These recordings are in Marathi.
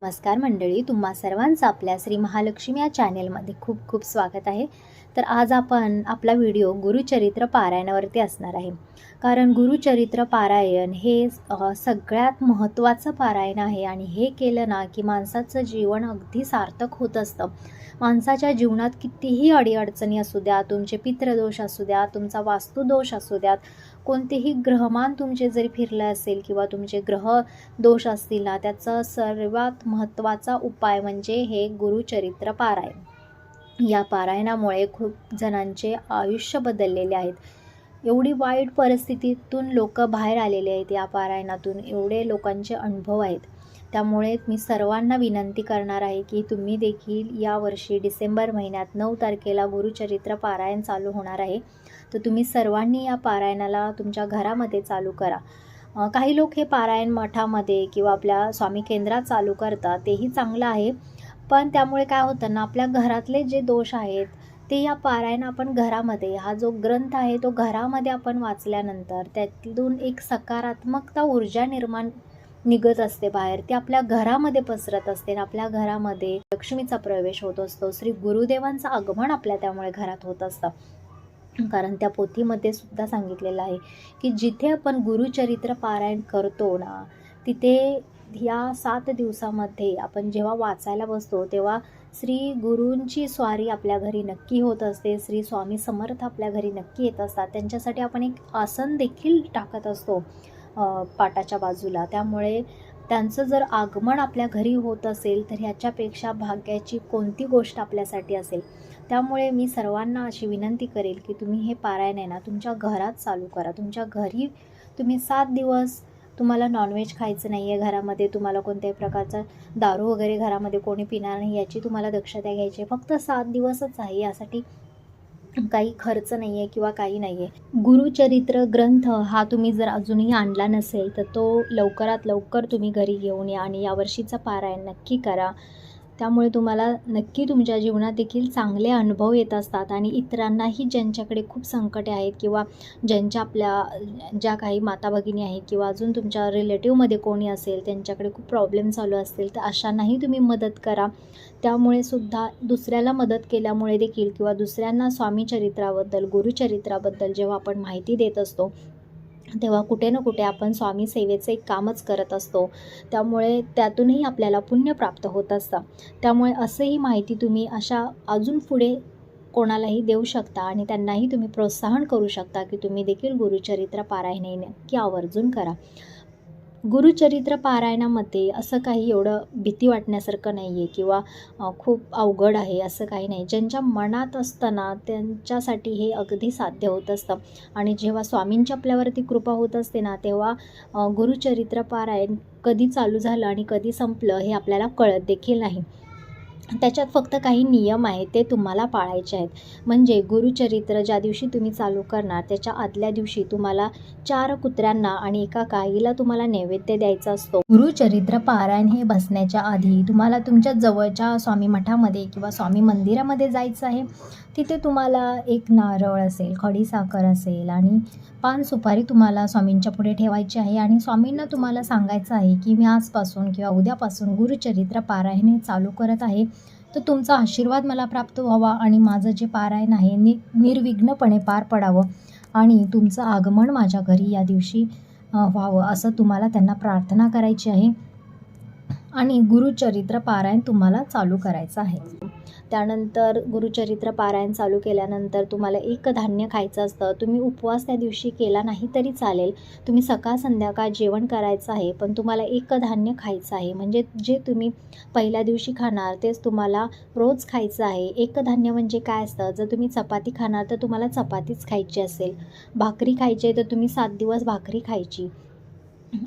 नमस्कार मंडळी, तुम्हा सर्वांचं आपल्या श्री महालक्ष्मी या चॅनेलमध्ये खूप खूप स्वागत आहे. तर आज आपण आपला व्हिडिओ गुरुचरित्र पारायणावरती असणार आहे. कारण गुरुचरित्र पारायण हे सगळ्यात महत्त्वाचं पारायण आहे आणि हे केलं ना की माणसाचं जीवन अगदी सार्थक होत असतं. माणसाच्या जीवनात कितीही अडीअडचणी असू द्या, तुमचे पितृदोष असू द्या, तुमचा वास्तुदोष असू द्यात, कोणतेही ग्रहमान तुमचे जरी फिरलं असेल किंवा तुमचे ग्रह दोष असतील ना, त्याचा सर्वात महत्त्वाचा उपाय म्हणजे हे गुरुचरित्र पारायण. या पारायणामुळे खूप जणांचे आयुष्य बदललेले आहेत. एवढी वाईट परिस्थितीतून लोक बाहेर आलेले आहेत या पारायणातून. एवढे लोकांचे अनुभव आहेत. त्यामुळे मी सर्वांना विनंती करणार आहे की तुम्ही देखील यावर्षी डिसेंबर महिन्यात 9 तारखेला गुरुचरित्र पारायण चालू होणार आहे. तर तुम्ही सर्वांनी या पारायणाला तुमच्या घरामध्ये चालू करा. काही लोक हे पारायण मठामध्ये किंवा आपल्या स्वामी केंद्रात चालू करतात, तेही चांगलं आहे. पण त्यामुळे काय होतं ना, आपल्या घरातले जे दोष आहेत ते या पारायण आपण घरामध्ये, हा जो ग्रंथ आहे तो घरामध्ये आपण वाचल्यानंतर त्यातून एक सकारात्मकता ऊर्जा निर्माण निघत असते बाहेर, ती आपल्या घरामध्ये पसरत असते आणि आपल्या घरामध्ये लक्ष्मीचा प्रवेश होत असतो. श्री गुरुदेवांचं आगमन आपल्या त्यामुळे घरात होत असतं. कारण त्या पोथीमध्ये सुद्धा सांगितलेलं आहे की जिथे आपण गुरुचरित्र पारायण करतो ना, तिथे ह्या 7 दिवसामध्ये आपण जेव्हा वाचायला बसतो तेव्हा श्री गुरूंची स्वारी आपल्या घरी नक्की होत असते. श्री स्वामी समर्थ आपल्या घरी नक्की येत असतात. त्यांच्यासाठी आपण एक आसन देखील टाकत असतो पाटाच्या बाजूला. त्यामुळे त्यांचं जर आगमन आपल्या घरी होत असेल तर ह्याच्यापेक्षा भाग्याची कोणती गोष्ट आपल्यासाठी असेल. त्यामुळे मी सर्वांना अशी विनंती करेल की तुम्ही हे पारायण आहे ना तुमच्या घरात चालू करा. तुमच्या घरी तुम्ही 7 दिवस तुम्हाला नॉनव्हेज खायचं नाही आहे, घरामध्ये तुम्हाला कोणत्याही प्रकारचा दारू वगैरे घरामध्ये कोणी पिणार नाही याची तुम्हाला दक्षता घ्यायची आहे. फक्त 7 दिवसच आहे, यासाठी काही खर्च नाही आहे किंवा काही नाही आहे. गुरुचरित्र ग्रंथ हा तुम्ही जर अजूनही आणला नसेल तर तो लवकरात लवकर तुम्ही घरी घेऊन या आणि यावर्षीचा पारायण नक्की करा. त्यामुळे तुम्हाला नक्की तुमच्या जीवनात देखील चांगले अनुभव येत असतात आणि इतरांनाही ज्यांच्याकडे खूप संकटे आहेत किंवा ज्या काही माता भगिनी आहेत किंवा अजून तुमच्या रिलेटिव्हमध्ये कोणी असेल त्यांच्याकडे खूप प्रॉब्लेम चालू असतील तर अशांनाही तुम्ही मदत करा. त्यामुळे सुद्धा दुसऱ्याला मदत केल्यामुळे देखील किंवा दुसऱ्यांना स्वामी चरित्राबद्दल, गुरुचरित्राबद्दल जेव्हा आपण माहिती देत असतो तेव्हा कुठे ना कुठे आपण स्वामी सेवेचं एक कामच करत असतो. त्यामुळे त्यातूनही आपल्याला पुण्य प्राप्त होत असतं. त्यामुळे असंही माहिती तुम्ही अशा अजून पुढे कोणालाही देऊ शकता आणि त्यांनाही तुम्ही प्रोत्साहन करू शकता की तुम्ही देखील गुरुचरित्र पारायण नक्की आवर्जून करा. गुरुचरित्र पारायणामध्ये असं काही एवढं भीती वाटण्यासारखं नाही आहे किंवा खूप अवघड आहे असं काही नाही. ज्यांच्या मनात असतं ना त्यांच्यासाठी हे अगदी साध्य होत असतं. आणि जेव्हा स्वामींची आपल्यावरती कृपा होत असते ना तेव्हा गुरुचरित्र पारायण कधी चालू झालं आणि कधी संपलं हे आपल्याला कळत देखील नाही. त्याच्यात फक्त काही नियम आहेत ते तुम्हाला पाळायचे आहेत. म्हणजे गुरुचरित्र ज्या दिवशी तुम्ही चालू करणार त्याच्या आदल्या दिवशी तुम्हाला 4 कुत्र्यांना आणि 1 गाईला तुम्हाला नैवेद्य द्यायचा असतो. गुरुचरित्र पारायण हे बसण्याच्या आधी तुम्हाला तुमच्या जवळच्या स्वामी मठामध्ये किंवा स्वामी मंदिरामध्ये जायचं आहे. तिथे तुम्हाला एक नारळ असेल, खडीसाखर असेल आणि पान सुपारी तुम्हाला स्वामींच्या पुढे ठेवायची आहे आणि स्वामींना तुम्हाला सांगायचं आहे की मी आजपासून किंवा उद्यापासून गुरुचरित्र पारायण हे चालू करत आहे. तर तुमचा आशीर्वाद मला प्राप्त व्हावा आणि माझं जे पारायण आहे निर्विघ्नपणे पार पडावं आणि तुमचं आगमन माझ्या घरी या दिवशी व्हावं असं तुम्हाला त्यांना प्रार्थना करायची आहे. आणि गुरुचरित्र पारायण तुम्हाला चालू करायचं आहे. त्यानंतर गुरुचरित्र पारायण चालू केल्यानंतर तुम्हाला 1 धान्य खायचं असतं. तुम्ही उपवास त्या दिवशी केला नाही तरी चालेल. तुम्ही सकाळ संध्याकाळ जेवण करायचं आहे, पण तुम्हाला 1 धान्य खायचं आहे. म्हणजे जे तुम्ही पहिल्या दिवशी खाणार तेच तुम्हाला रोज खायचं आहे. 1 धान्य म्हणजे काय असतं, जर तुम्ही चपाती खाणार तर तुम्हाला चपातीच खायची असेल, भाकरी खायची आहे तर तुम्ही 7 दिवस भाकरी खायची,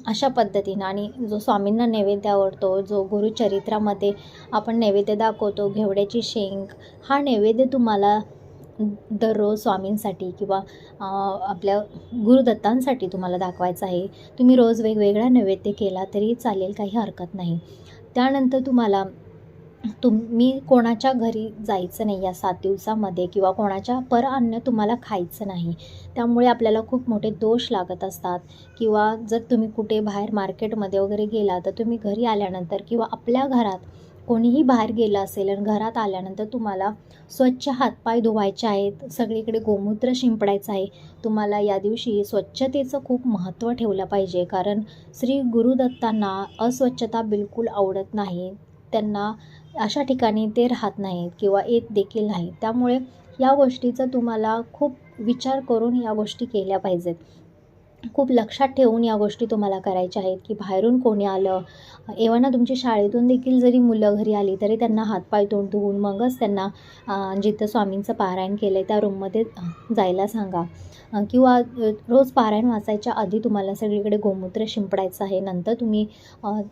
अशा पद्धतीनं. आणि जो स्वामींना नैवेद्य आवडतो, जो गुरुचरित्रामध्ये आपण नैवेद्य दाखवतो, घेवड्याची शेंग, हा नैवेद्य तुम्हाला दररोज स्वामींसाठी किंवा आपल्या गुरुदत्तांसाठी तुम्हाला दाखवायचा आहे. तुम्ही रोज वेगवेगळा नैवेद्य केला तरी चालेल, काही हरकत नाही. त्यानंतर तुम्हाला तुम्ही कोणाच्या घरी जायचं नाही या 7 दिवसामध्ये किंवा कोणाच्या अन्न तुम्हाला खायचं नाही. त्यामुळे आपल्याला खूप मोठे दोष लागत असतात. किंवा जर तुम्ही कुठे बाहेर मार्केटमध्ये वगैरे गेला तर तुम्ही घरी आल्यानंतर किंवा आपल्या घरात कोणीही बाहेर गेलं असेल आणि घरात आल्यानंतर तुम्हाला स्वच्छ हातपाय धुवायचे आहेत, सगळीकडे गोमूत्र शिंपडायचं आहे. तुम्हाला या दिवशी स्वच्छतेचं खूप महत्त्व ठेवलं पाहिजे, कारण श्री गुरुदत्तांना अस्वच्छता बिलकुल आवडत नाही. त्यांना अशा ठिकाणी ते राहत नाहीत किंवा येत देखील नाहीत. त्यामुळे या गोष्टीचा तुम्हाला खूप विचार करून या गोष्टी केल्या पाहिजेत. खूप लक्षात ठेवून या गोष्टी तुम्हाला करायच्या आहेत, की बाहेरून कोणी आलं, एव्हाना तुमची शाळेतून देखील जरी मुलं घरी आली तरी त्यांना हातपाय तोंड धुवून मगच त्यांना जिथं स्वामींचं पारायण केलं आहे त्या रूममध्ये जायला सांगा. किंवा रोज पारायण वाचायच्या आधी तुम्हाला सगळीकडे गोमूत्र शिंपडायचं आहे. नंतर तुम्ही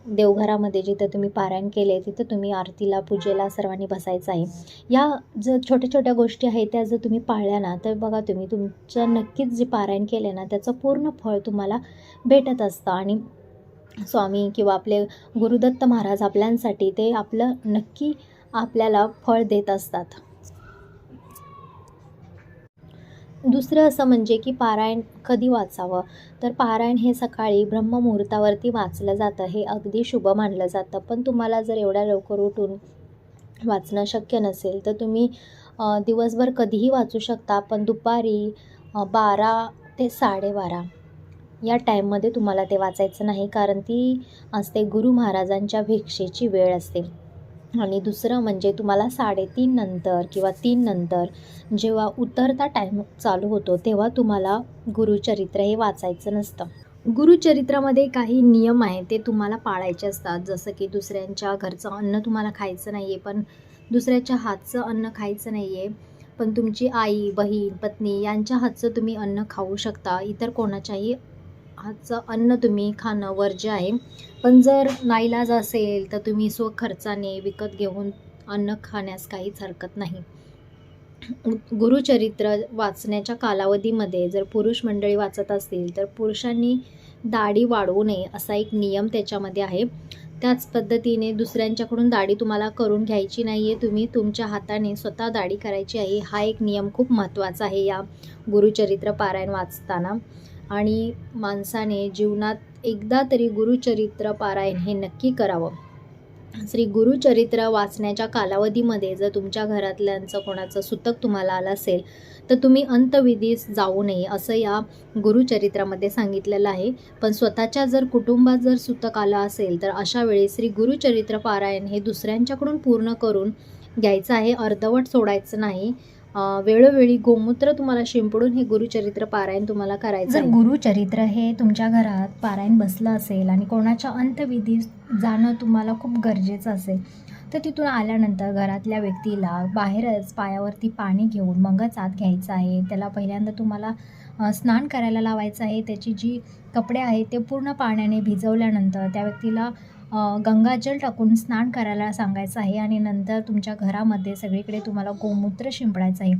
देवघरामध्ये जिथं तुम्ही पारायण केले तिथं तुम्ही आरतीला पूजेला सर्वांनी बसायचं आहे. या जर छोट्या छोट्या गोष्टी आहेत त्या जर तुम्ही पाळल्या ना तर बघा तुम्ही तुमचं नक्कीच जे पारायण केले ना त्याचं पूर्ण फळ तुम्हाला भेटत असतं. आणि स्वामी किंवा आपले गुरुदत्त महाराज आपल्यासाठी ते आपलं नक्की आपल्याला फळ देत असतात. दुसरं असं म्हणजे की पारायण कधी वाचावं, तर पारायण हे सकाळी ब्रह्ममुहूर्तावरती वाचलं जातं, हे अगदी शुभ मानलं जातं. पण तुम्हाला जर एवढ्या लवकर उठून वाचणं शक्य नसेल तर तुम्ही दिवसभर कधीही वाचू शकता. पण दुपारी 12 ते 12:30 या टाईममध्ये तुम्हाला ते वाचायचं नाही, कारण ती असते गुरु महाराजांच्या भिक्षेची वेळ असते. आणि दुसरं म्हणजे तुम्हाला 3:30 नंतर किंवा 3 नंतर जेव्हा उतरता टाईम चालू होतो तेव्हा तुम्हाला गुरुचरित्र हे वाचायचं नसतं. गुरुचरित्रामध्ये काही नियम आहेत ते तुम्हाला पाळायचे असतात. जसं की दुसऱ्यांच्या घरचं अन्न तुम्हाला खायचं नाही आहे, पण दुसऱ्याच्या हातचं अन्न खायचं नाही आहे. पण तुमची आई, बहीण, पत्नी यांच्या हातचं तुम्ही अन्न खाऊ शकता. इतर कोणाच्याही हातचं अन्न तुम्ही खाणं वर्ज्य आहे. पण जर नाईलाज असेल तर तुम्ही स्वखर्चाने विकत घेऊन अन्न खाण्यास काहीच हरकत नाही. गुरुचरित्र वाचण्याच्या कालावधीमध्ये जर पुरुष मंडळी वाचत असतील तर पुरुषांनी दाढी वाढवू नये असा एक नियम त्याच्यामध्ये आहे. त्याच पद्धतीने दुसऱ्यांच्याकडून दाढी तुम्हाला करून घ्यायची नाही आहे, तुम्ही तुमच्या हाताने स्वतः दाढी करायची आहे. हा एक नियम खूप महत्त्वाचा आहे या गुरुचरित्र पारायण वाचताना. आणि माणसाने जीवनात एकदा तरी गुरुचरित्र पारायण हे नक्की करावं. श्री गुरुचरित्र वाचण्याच्या कालावधीमध्ये जर तुमच्या घरातल्यांचं कोणाचं सुतक तुम्हाला आलं असेल तर तुम्ही अंत्यविधीस जाऊ नये असं या गुरुचरित्रामध्ये सांगितलेलं आहे. पण स्वतःच्या जर कुटुंबात जर सुतक आलं असेल तर अशा वेळी श्री गुरुचरित्र पारायण हे दुसऱ्यांच्याकडून पूर्ण करून घ्यायचं आहे, अर्धवट सोडायचं नाही. वेळोवेळी गोमूत्र तुम्हाला शिंपडून हे गुरुचरित्र पारायण तुम्हाला करायचं आहे. जर गुरुचरित्र हे तुमच्या घरात पारायण बसलं असेल आणि कोणाच्या अंत्यविधीस जाणं तुम्हाला खूप गरजेचं असेल तर तिथून आल्यानंतर घरातल्या व्यक्तीला बाहेरच पायावरती पाणी घेऊन मगच आत घ्यायचं आहे. त्याला पहिल्यांदा तुम्हाला स्नान करायला लावायचं आहे. त्याची जी कपडे आहेत ते पूर्ण पाण्याने भिजवल्यानंतर त्या व्यक्तीला गंगाजल टाकून स्नान करायला सांगायचं आहे. आणि नंतर तुमच्या घरामध्ये सगळीकडे तुम्हाला गोमूत्र शिंपडायचं आहे.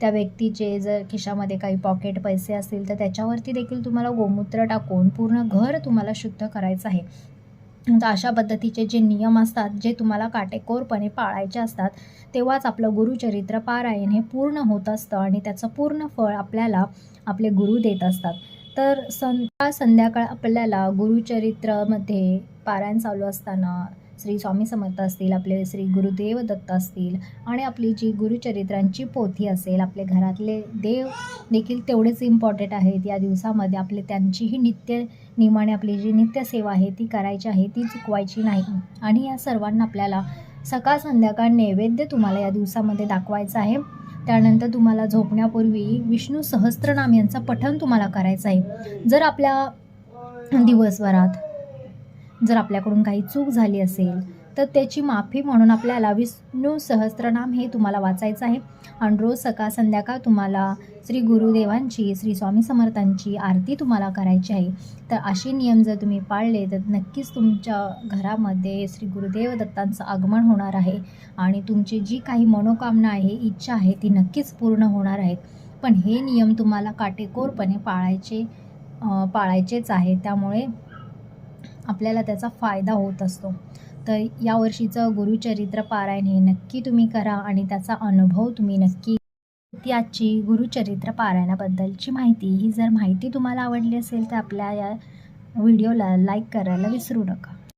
त्या व्यक्तीचे जर खिशामध्ये काही पॉकेट पैसे असतील तर त्याच्यावरती देखील तुम्हाला गोमूत्र टाकून पूर्ण घर तुम्हाला शुद्ध करायचं आहे. तर अशा पद्धतीचे जे नियम असतात जे तुम्हाला काटेकोरपणे पाळायचे असतात तेव्हाच आपलं गुरुचरित्र पारायण हे पूर्ण होत असतं आणि त्याचं पूर्ण फळ आपल्याला आपले गुरु देत असतात. तर संध्याकाळ आपल्याला गुरुचरित्रामध्ये पारायण चालू असताना श्री स्वामी समर्थ असतील, आपले श्री गुरुदेव दत्त असतील आणि आपली जी गुरुचरित्रांची पोथी असेल, आपले घरातले देव देखील तेवढेच इम्पॉर्टंट आहेत. या दिवसामध्ये आपले त्यांचीही नित्य नियमाने आपली जी नित्यसेवा आहे ती करायची आहे, ती चुकवायची नाही. आणि या सर्वांना आपल्याला सकाळ संध्याकाळ नैवेद्य तुम्हाला या दिवसामध्ये दाखवायचं आहे. त्यानंतर तुम्हाला झोपण्यापूर्वी विष्णू सहस्त्रनाम यांचं पठण तुम्हाला करायचं आहे. जर आपल्या दिवसभरात जर आपल्याकडून काही चूक झाली असेल तर त्याची माफी म्हणून आपल्याला विष्णू सहस्त्रनाम हे तुम्हाला वाचायचं आहे. आणि रोज सकाळ संध्याकाळ तुम्हाला श्री गुरुदेवांची, श्री स्वामी समर्थांची आरती तुम्हाला करायची आहे. तर असे नियम जर तुम्ही पाळले तर नक्कीच तुमच्या घरामध्ये श्री गुरुदेव दत्तांचं आगमन होणार आहे आणि तुमची जी काही मनोकामना आहे, इच्छा आहे ती नक्कीच पूर्ण होणार आहेत. पण हे नियम तुम्हाला काटेकोरपणे पाळायचेच आहे, त्यामुळे आपल्याला त्याचा फायदा होत असतो. तर यावर्षीचं गुरुचरित्र पारायण हे नक्की तुम्ही करा आणि त्याचा अनुभव तुम्ही नक्की. ती आजची गुरुचरित्र पारायणाबद्दलची माहिती. ही जर माहिती तुम्हाला आवडली असेल तर आपल्या या व्हिडिओला लाईक करायला विसरू नका.